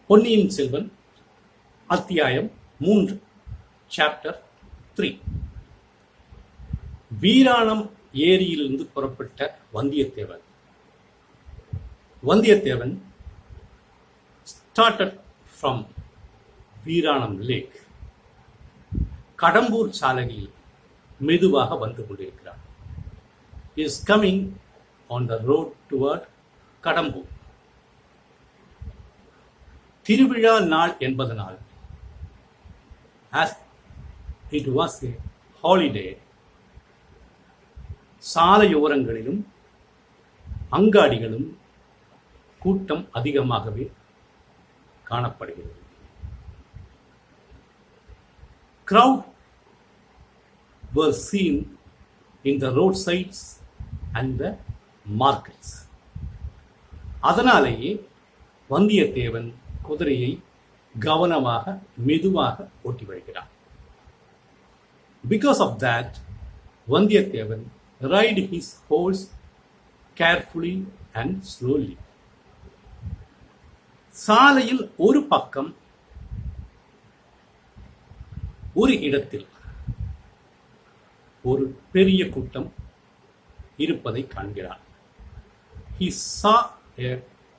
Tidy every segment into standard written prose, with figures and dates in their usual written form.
பொன்னியின் செல்வன் அத்தியாயம் 3 சாப்டர் 3. வீராணம் ஏரியிலிருந்து புறப்பட்ட வந்தியத்தேவன் started from வீராணம் லேக். கடம்பூர் சாலையில் மெதுவாக வந்து கொண்டிருக்கிறார். is coming on the road toward Kadambur. திருவிழா நாள் என்பதனால் as it was a holiday, சாலையோரங்களிலும் அங்காடிகளும் கூட்டம் அதிகமாகவே காணப்படுகிறது. Crowd were seen in the roadsides and the markets. அதனாலேயே வந்தியத்தேவன் குதிரையை கவனமாக மெதுவாக ஓட்டி வருகிறார். Because of that, Vandiyathevan ride his horse carefully and slowly. சாலையில் ஒரு பக்கம் ஒரு இடத்தில் ஒரு பெரிய கூட்டம் இருப்பதை காண்கிறார். He saw a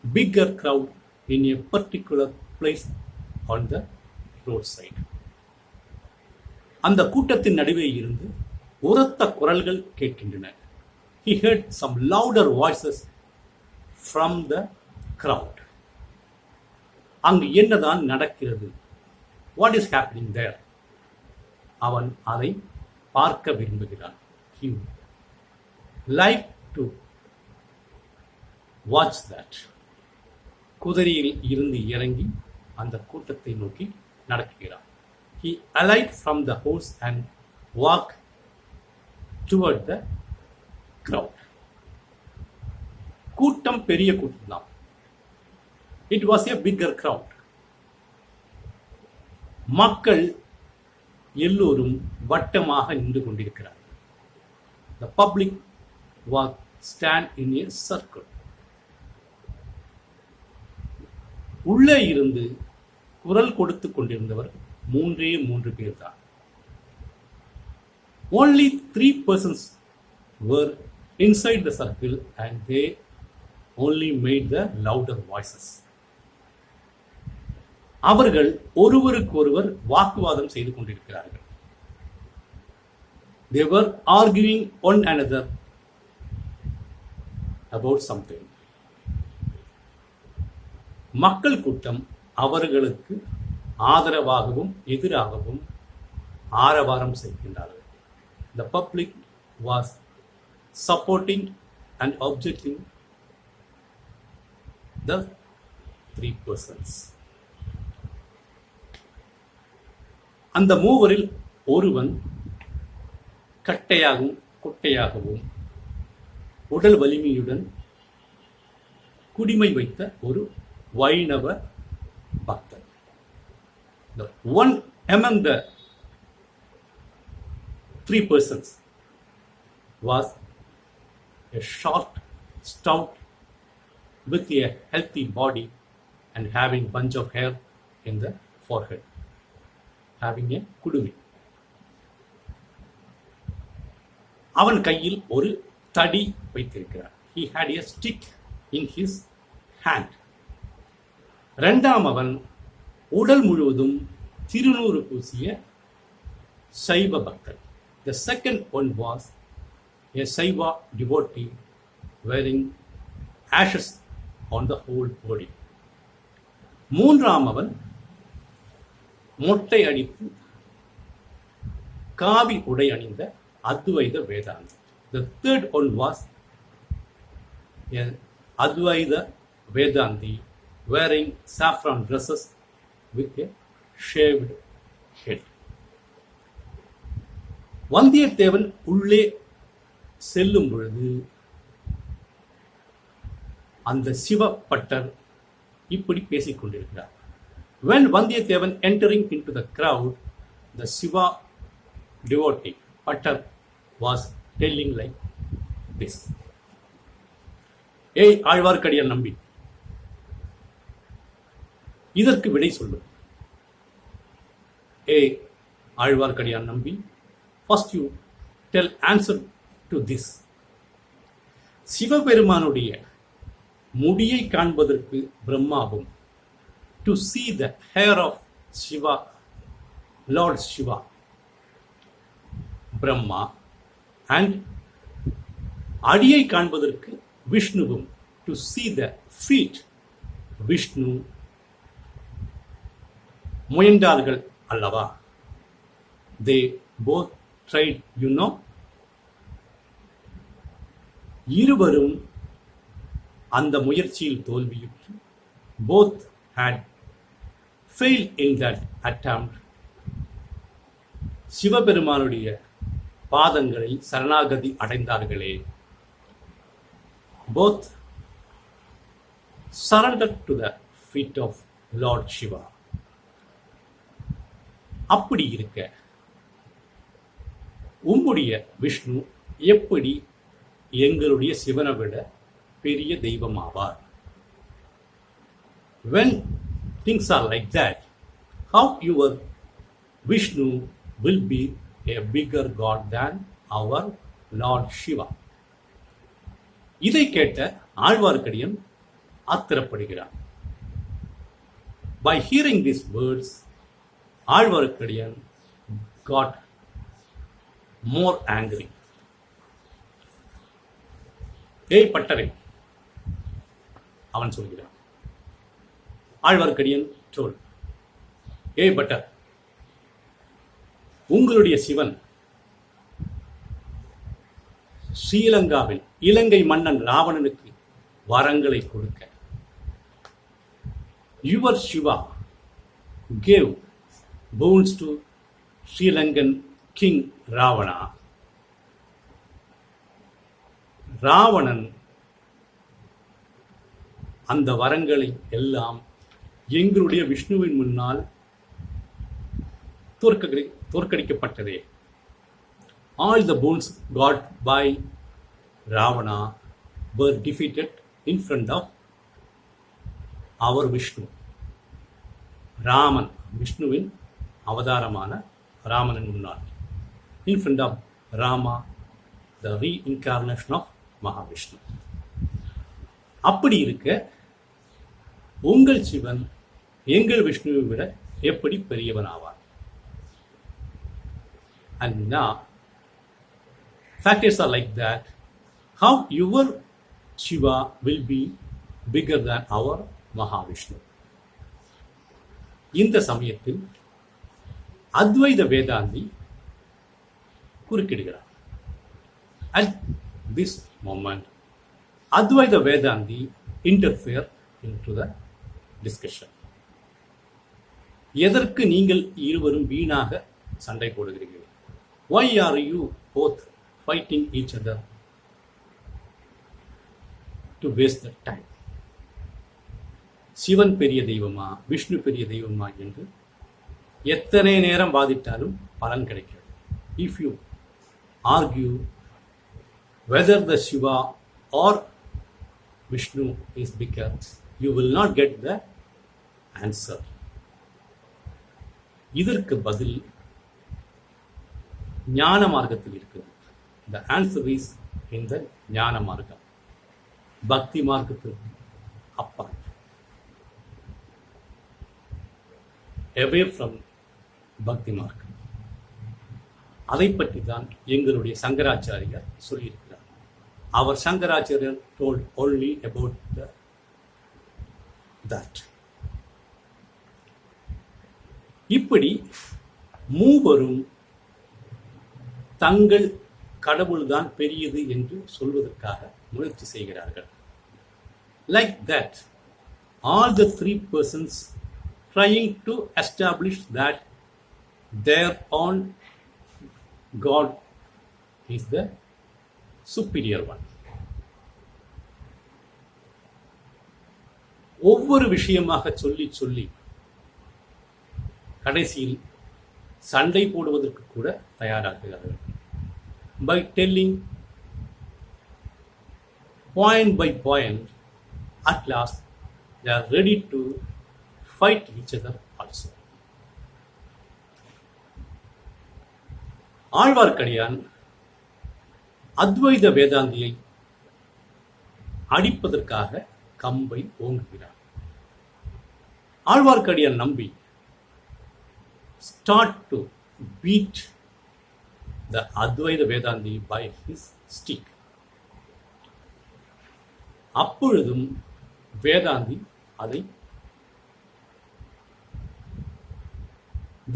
bigger crowd in a particular place on the roadside. அந்த கூட்டத்தின் நடுவே இருந்து உரத்த குரல்கள் கேட்கின்றன. He heard some louder voices from the crowd. அங்கு என்னதான் நடக்கிறது? What is happening there? அவன் அதை பார்க்க விரும்புகிறான். He like to watch that. குதிரையில் இருந்து இறங்கி அந்த கூட்டத்தை நோக்கி நடக்கிறான். He alighted from the horse and walked toward the crowd. கூட்டம் பெரிய கூட்டம் தான். It was a bigger crowd. மக்கள் எல்லோரும் வட்டமாக நின்று கொண்டிருக்கிறார்கள். The public was stand in a circle. உள்ளே இருந்து குரல் கொடுத்து கொண்டிருந்தவர் மூன்று பேர் தான். Only 3 persons were inside the circle and they only made the louder voices. அவர்கள் ஒருவருக்கொருவர் வாக்குவாதம் செய்து கொண்டிருக்கிறார்கள். They were arguing one another about something. மக்கள் கூட்டம் அவர்களுக்கு ஆதரவாகவும் எதிராகவும் ஆரவாரம் செய்கின்றார்கள். The public was supporting and objecting the 3 persons. அந்த மூவரில் ஒருவன் கட்டையாகவும் குட்டையாகவும் உடல் வலிமையுடன் குடிமை வைத்த ஒரு வைணவ பக்தர். The one among the 3 persons was a short, stout, with a healthy body and having bunch of hair in the forehead, having a kudumi. அவன் கையில் ஒரு தடி வைத்திருக்கிறார். He had a stick in his hand. இரண்டாம் அவன் உடல் முழுவதும் திருநூறு பூசிய சைவ பக்தர். The second one was a Saiva devotee wearing ashes on the whole body. மூன்றாம் அவன் மொட்டை அடித்து காவி உடை அணிந்த அத்வைத வேதாந்தி. The third one was a Advaita Vedanti wearing saffron dresses with a shaved head. Vandiyathevan உள்ளே செல்லும் பொழுது அந்த சிவப்பட்டர் இப்படி பேசிக் கொண்டிருக்கிறார். When Vandiyathevan entering into the crowd, the Shiva devotee Pattar was telling like this. ஏய் ஆழ்வார்க்கடியான் நம்பி, இதற்கு விடை சொல்லும். ஏ Alwarkadiyan Nambi, first you tell answer to this. சிவபெருமானுடைய முடியை காண்பதற்கு பிரம்மாவும், to see the hair of Shiva, Lord Shiva, Brahma, and அடியை காண்பதற்கு விஷ்ணுவும், to see the feet, Vishnu முயன்றார்கள் அல்லவா? they both tried, you know. இருவரும் அந்த முயற்சியில் தோல்வியுற்று, both had failed in that attempt. சிவபெருமானுடைய பாதங்களில் சரணாகதி அடைந்தார்களே. both surrendered to the feet of Lord Shiva. அப்படி இருக்க உம்முடைய விஷ்ணு எப்படி எங்களுடைய சிவனை விட பெரிய தெய்வமாவார்? When things are like that, how your Vishnu will be a bigger god than our Lord Shiva? இதை கேட்ட Azhwarkadiyan ஆத்திரப்படுகிறார். By hearing these words, Azhwarkadiyan got more angry. ஏய் பட்டரை, அவன் சொல்கிறான். ஆழ்வார்க்கடியான் சொல், ஏய் பட்டர், உங்களுடைய சிவன் ஸ்ரீலங்காவில் இலங்கை மன்னன் ராவணனுக்கு வரங்களை கொடுக்க, your Shiva gave boons to Sri Lankan King Ravana. Ravanan அந்த வரங்களை எல்லாம் எங்களுடைய விஷ்ணுவின் முன்னால் தோற்கடிக்கப்பட்டதே. All the boons got by Ravana were defeated in front of our Vishnu. Raman, விஷ்ணுவின் அவதாரமான ராமனின் முன்னால், in front of Rama, the reincarnation of Mahavishnu. அப்படி இருக்க உங்கள் சிவன் எங்கள் விஷ்ணுவை விட எப்படி பெரியவன் ஆவார்? And now factors are like that. How your Shiva will be bigger than our Mahavishnu? இந்த சமயத்தில் அத்வைத வேதாந்தி குறுக்கிடுகிறார். At this moment, Advaita Vedanti interfere into the discussion. எதற்கு நீங்கள் இருவரும் வீணாக சண்டை போடுகிறீர்கள்? Why are you both fighting each other to waste the time? Sivan பெரிய தெய்வமா, விஷ்ணு பெரிய தெய்வமா என்று எத்தனை நேரம் வாதிட்டாலும் பலன் கிடைக்கிறது. If you argue whether the Shiva or Vishnu is bigger, you will not get the answer. இதற்கு பதில் ஞான மார்க்கத்தில் இருக்குது. The answer is in the ஞான மார்க்கம். பக்தி மார்க்கத்திற்கு அப்பா, away from பக்தி மார்க்கம். அதை பற்றி தான் எங்களுடைய சங்கராச்சாரியார் சொல்லியிருக்கிறார். Our Shankaracharya told only about that. இப்படி மூவரும் தங்கள் கடவுள்தான் பெரியது என்று சொல்வதற்காக முயற்சி செய்கிறார்கள். Like that, all the three persons trying to establish that their own God is the superior one. ஒவ்வொரு விஷயமாக சொல்லி சொல்லி கடைசியில் சண்டை போடுவதற்கு கூட தயாராகிறார்கள். By telling point by point, at last they are ready to fight each other also. Azhwarkadiyan அத்வைத வேதாந்தியை அடிப்பதற்காக கம்பை ஓங்குகிறார். ஆழ்வார்க்கடியான் நம்பி start to beat the Advaita Vedanti by his stick. அப்பொழுதும் வேதாந்தி அதை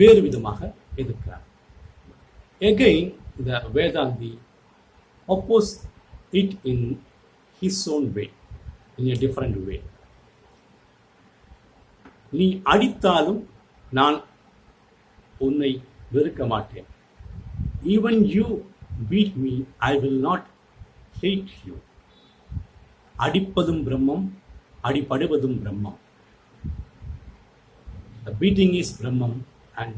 வேறு விதமாக எதிர்க்கிறார். Again, the Vedanti opposes it in his own way, in a different way. நீ அடித்தாலும் நான் உன்னை வெறுக்க மாட்டேன். Even you beat me, I will not hate you. அடிப்பதும் பிரம்மம், அடிபடுவதும் பிரம்மம். The beating is Brahman and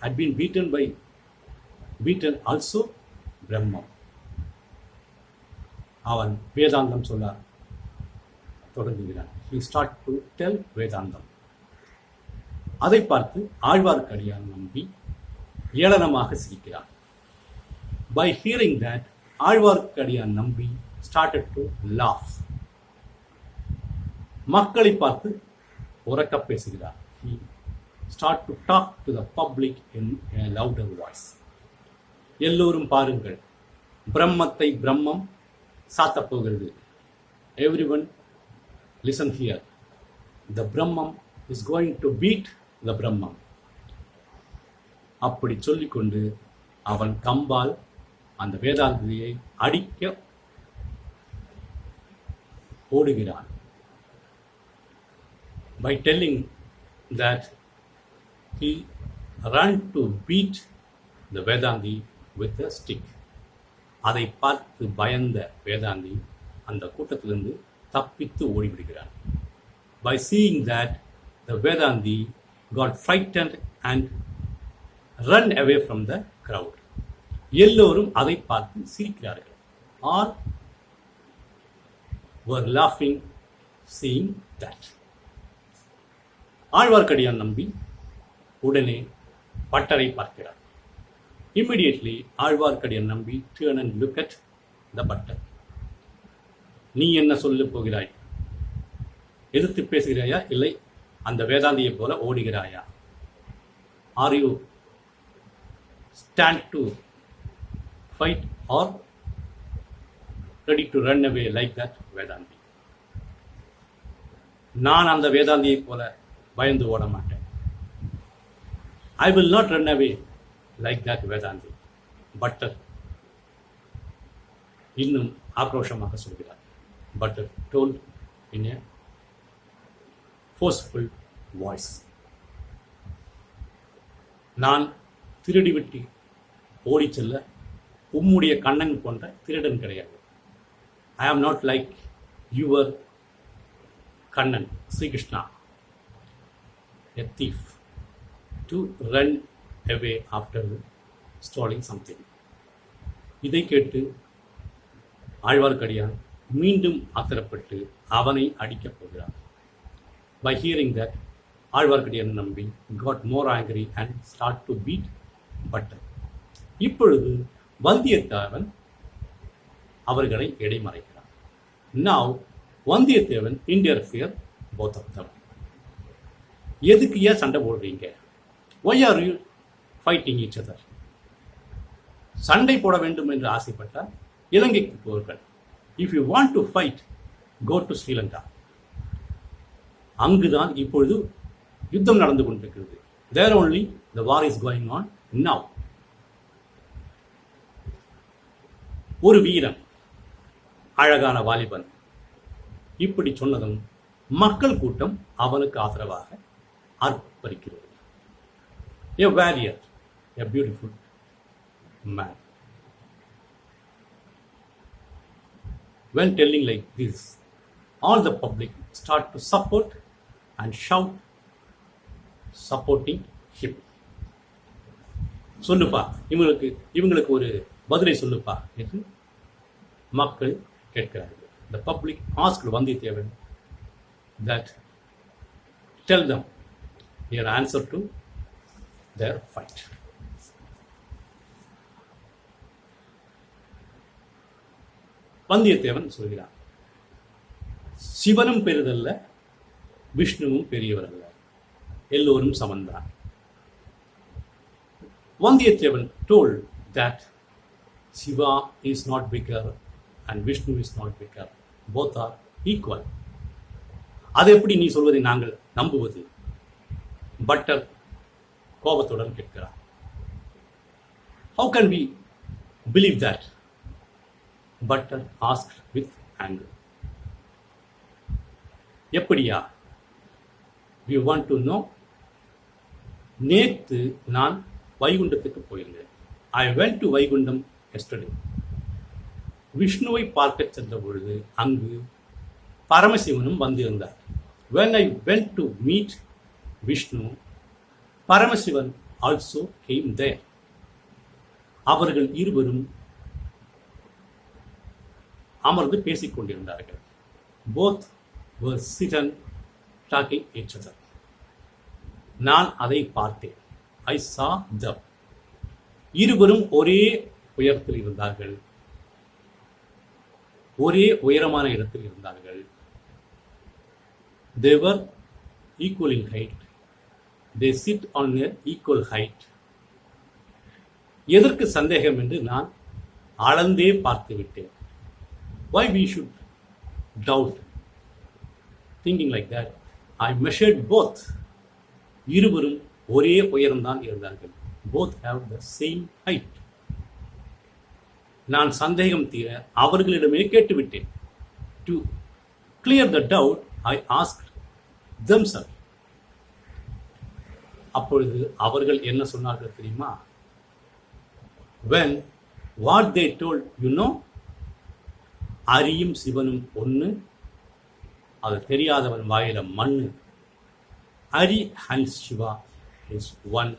had been beaten also Brahman. அவன் வேதாந்தம் சொல்ல தொடங்குகிறான். He start to tell வேதாந்தம். அதை பார்த்து ஆழ்வார்க்கடியான் நம்பி ஏளனமாக சிரிக்கிறான். By hearing that, ஆழ்வார்க்கடியான் நம்பி started to laugh. மக்களை பார்த்து உரக்க பேசுகிறார். He start to talk to the public in a louder voice. எல்லோரும் பாருங்கள், பிரம்மத்தை பிரம்மம் சாத்தப் போகிறது. Everyone listen here. The Brahman is going to beat the Brahman. அப்படி சொல்லிக்கொண்டு அவன் கம்பால் அந்த வேதாந்தியை அடிக்க ஓடுகிறான். By telling that he ran to beat the Vedanti with a stick. அதை பார்த்து பயந்த வேதாந்தி அந்த கூட்டத்திலிருந்து தப்பித்து ஓடிவிடுகிறான். By seeing that, the Vedanti got frightened and run away from the crowd. எல்லோரும் அதை பார்த்து சிரிக்கிறார்கள். Or were laughing seeing that. Azhwarkadiyan நம்பி உடனே பட்டரை பார்க்கிறார். Immediately, ஆழ்வார்க்கடியான் நம்பி turn and look at the butter. நீ என்ன சொல்ல போகிறாய்? எதிர்த்து பேசுகிறாயா, இல்லை அந்த வேதாந்தியை போல ஓடுகிறாயா? Are you stand to fight or ready to run away like that Vedanti? நான் அந்த வேதாந்தியை போல பயந்து ஓட மாட்டேன். I will not run away like that Vedanti. Butter இன்னும் ஆக்ரோஷமாக சொல்கிறார். Butter told in a forceful voice. நான் திருடிவிட்டு ஓடி செல்ல உம்முடைய கண்ணன் போன்ற திருடன் கிடையாது. I am not like your Kannan, Sri Krishna, a thief, to run away after stealing something. இதை கேட்டு ஆழ்வார்க்கடியான் மீண்டும் ஆத்திரப்பட்டு அவனை அடிக்கப் போகிறார். By hearing that, ஆழ்வார்க்கடியான் நம்பி got more angry and start to beat Bhattar. இப்பொழுது வந்தியத்தேவன் அவர்களை இடைமறைக்கிறார். Now Vandiyathevan interfere both of them. எதுக்கு ஏன் சண்டை போடுறீங்க? Why are you fighting each other? சண்டை போட வேண்டும் என்று ஆசைப்பட்டால் இலங்கைக்கு போர்கள். If you want to fight, go to Sri Lanka. அங்குதான் இப்பொழுது யுத்தம் நடந்து கொண்டிருக்கிறது. There only the war is going on now. ஒரு வீரன், அழகான வாலிபன் இப்படி சொன்னதும் மக்கள் கூட்டம் அவனுக்கு ஆதரவாக ஆர்ப்பரிக்கிறது. A warrior, a beautiful man. When telling like this, all the public start to support and shout, supporting him. சொல்லுப்பா, இவங்களுக்கு ஒரு பதிலை சொல்லுப்பா என்று மக்கள் கேட்கிறார்கள். The public asked Vandityavan that tell them your answer to their fight. Vandiyathevan சொல்கிறான், சிவனும் பெரிதல்ல, விஷ்ணுவும் பெரியவர் அல்ல, எல்லோரும் சமந்தான். Vandiyathevan told that Shiva is not bigger and Vishnu is not bigger. Both are equal. அதை எப்படி நீ சொல்வதை நாங்கள் நம்புவது? பட்டர் கோபத்துடன் கேட்கிறார். How can we believe that? Butler asked with anger. எப்படியா? We want to know. நேத்து நான் வைகுண்டத்துக்கு போயிருந்தேன். I went to Vaikuntham yesterday. விஷ்ணுவை பார்க்க சென்ற பொழுது அங்கு பரமசிவனும் வந்திருந்தார். When I went to meet Vishnu, Paramasivan also came there. அவர்கள் இருவரும் அமர்ந்து பேசிக் கொண்டிருந்தார்கள். Both were sitting talking each other. நான் அதை பார்த்தேன். I saw them. இருவரும் ஒரே உயரத்தில் இருந்தார்கள், ஒரே உயரமான இடத்தில் இருந்தார்கள். They were equal in height. They sit on an equal height. எதற்கு சந்தேகம் என்று நான் அளந்தே பார்த்து விட்டேன். Why we should doubt? Thinking like that, I measured both. இருவரும் ஒரே உயரம்தான் இருந்தார்கள். Both have the same height. நான் சந்தேகம் தீர அவர்களிடமே கேட்டுவிட்டேன். To clear the doubt, I asked themselves. அப்பொழுது அவர்கள் என்ன சொன்னார்கள் தெரியுமா? When what they told, you know, அரியும் சிவனும் ஒன்று, அது தெரியாதவன் வாயில மண்ணு. Ari and Shiva is one.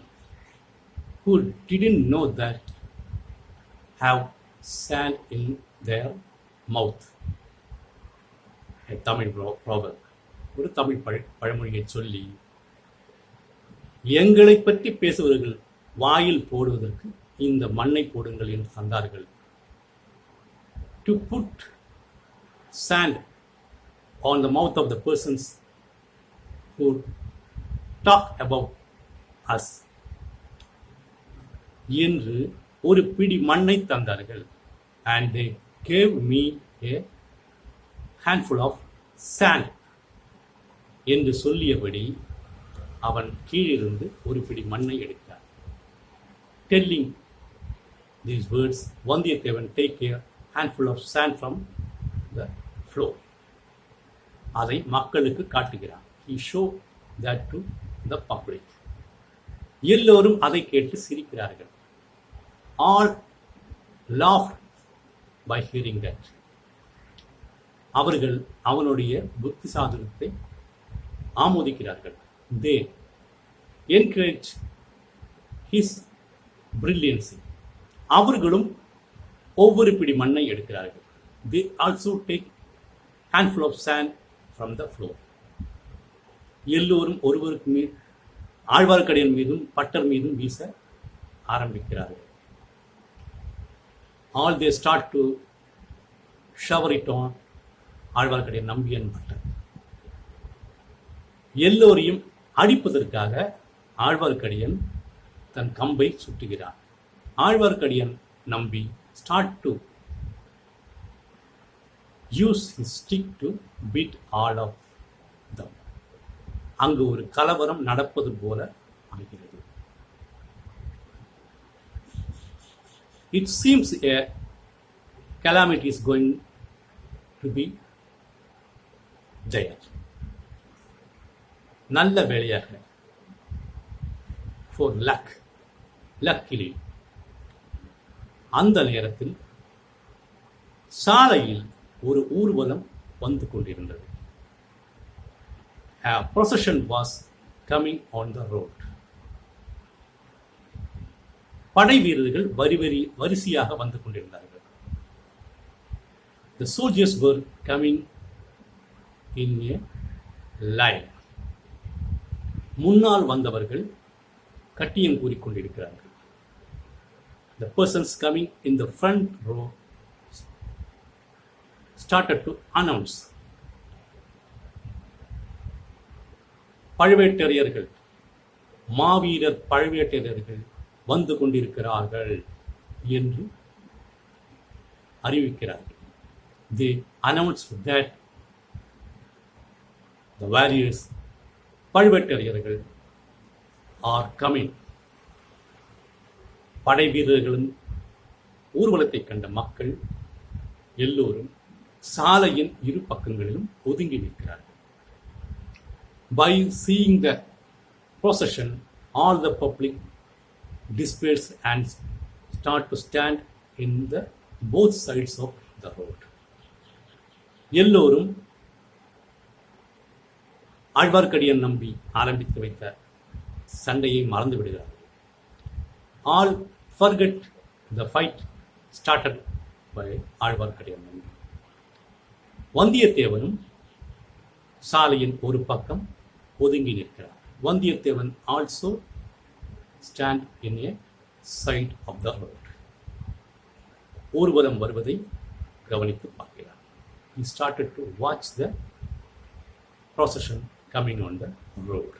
Who didn't know that have sand in their mouth. A Tamil proverb. ஒரு தமிழ் பழமொழியை சொல்லி எங்களை பற்றி பேசுவர்கள் வாயில் போடுவதற்கு இந்த மண்ணை போடுங்கள் என்று தந்தார்கள். To put sand on the mouth of the persons who talk about us என்று ஒரு பிடி மண்ணை தந்தார்கள். And they gave me a handful of sand என்று சொல்லியபடி அவன் கீழிருந்து ஒரு பிடி மண்ணை எடுத்தார். Telling these words, Vandiyathevan take a handful of sand from the floor. அதை மக்களுக்கு காட்டுகிறார். He showed that to the public. எல்லோரும் அதை கேட்டு சிரிக்கிறார்கள். All laughed by hearing that. அவர்கள் அவனுடைய புத்தி சாதுரியத்தை ஆமோதிக்கிறார்கள். They encourage his brilliancy. அவர்களும் ஒவ்வொரு பிடி மண்ணை எடுக்கிறார்கள். They also take handful of sand from the floor. எல்லோரும் ஒருவருக்கு மீது ஆழ்வார்க்கடியான் மீதும் பட்டர் மீதும் வீச ஆரம்பிக்கிறார்கள். All they start to shower it on Alwarkadiyan, Nambiyan, Bhattar. எல்லோரையும் அடிப்பதற்காக ஆழ்வார்க்கடியான் தன் கம்பை சுட்டுகிறார். ஆழ்வார்க்கடியான் நம்பி start to use his stick to beat all of them. அங்கு ஒரு கலவரம் நடப்பது போல ஆகிறது. It seems a calamity is going to be there. நல்ல வேளையாக, for luckily, அந்த நேரத்தில் சாலையில் ஒரு ஊர்வலம் வந்து கொண்டிருந்தது. A procession was coming on the road. படை வீரர்கள் வரிசையாக வந்து கொண்டிருந்தார்கள். The soldiers were coming in a line. முன்னால் வந்தவர்கள் கட்டியம் கூறிக்கொண்டிருக்கிறார்கள். The persons coming in the front row started to announce. பழுவேட்டரையர்கள், மாவீரர் பழுவேட்டரையர்கள் வந்து கொண்டிருக்கிறார்கள் என்று அறிவிக்கிறார்கள். They announced that the warriors, பழுவேட்டரையர்கள் are coming. படை வீரர்களின் ஊர்வலத்தை கண்ட மக்கள் எல்லோரும் சாலையின் இரு பக்கங்களிலும் ஒதுங்கி நிற்கிறார்கள். By seeing the procession, all the public disperse and start to stand in the both sides of the road. எல்லோரும் ஆழ்வார்க்கடியான் நம்பி ஆரம்பித்து வைத்த சண்டையை மறந்து விடுகிறார்கள். All forget the fight started by Azhwarkadiyan நம்பி. வந்தியத்தேவனும் சாலையின் ஒரு பக்கம் ஒதுங்கி நிற்கிறார். Vandiyathevan also stand in a side of the road. ஊர்வலம் வருவதை கவனித்து பார்க்கிறார். He started to watch the procession coming on the road.